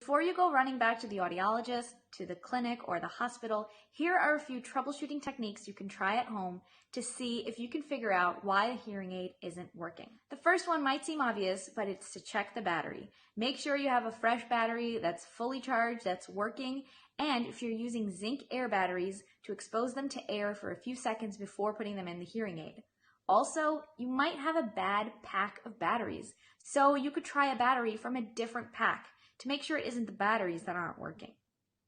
Before you go running back to the audiologist, to the clinic, or the hospital, here are a few troubleshooting techniques you can try at home to see if you can figure out why a hearing aid isn't working. The first one might seem obvious, but it's to check the battery. Make sure you have a fresh battery that's fully charged, that's working, and if you're using zinc air batteries, to expose them to air for a few seconds before putting them in the hearing aid. Also, you might have a bad pack of batteries, so you could try a battery from a different pack to make sure it isn't the batteries that aren't working.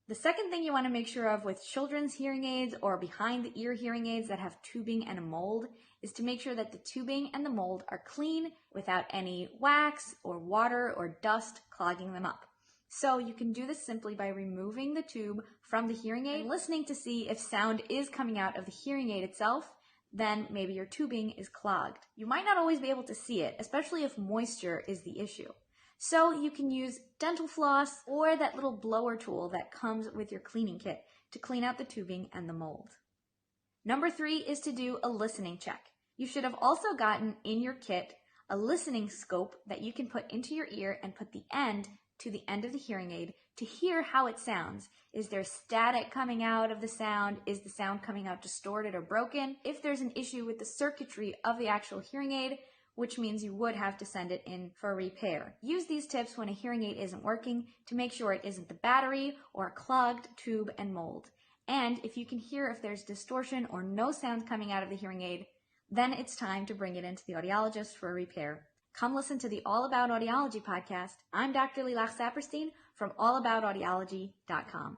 The second thing you want to make sure of with children's hearing aids or behind the ear hearing aids that have tubing and a mold is to make sure that the tubing and the mold are clean without any wax or water or dust clogging them up. So you can do this simply by removing the tube from the hearing aid and listening to see if sound is coming out of the hearing aid itself. Then maybe your tubing is clogged. You might not always be able to see it, especially if moisture is the issue. So you can use dental floss or that little blower tool that comes with your cleaning kit to clean out the tubing and the mold. Number 3 is to do a listening check. You should have also gotten in your kit a listening scope that you can put into your ear and put the end to the end of the hearing aid to hear how it sounds. Is there static coming out of the sound? Is the sound coming out distorted or broken? If there's an issue with the circuitry of the actual hearing aid, which means you would have to send it in for repair. Use these tips when a hearing aid isn't working to make sure it isn't the battery or a clogged tube and mold. And if you can hear if there's distortion or no sound coming out of the hearing aid, then it's time to bring it into the audiologist for a repair. Come listen to the All About Audiology podcast. I'm Dr. Lilach Saperstein from allaboutaudiology.com.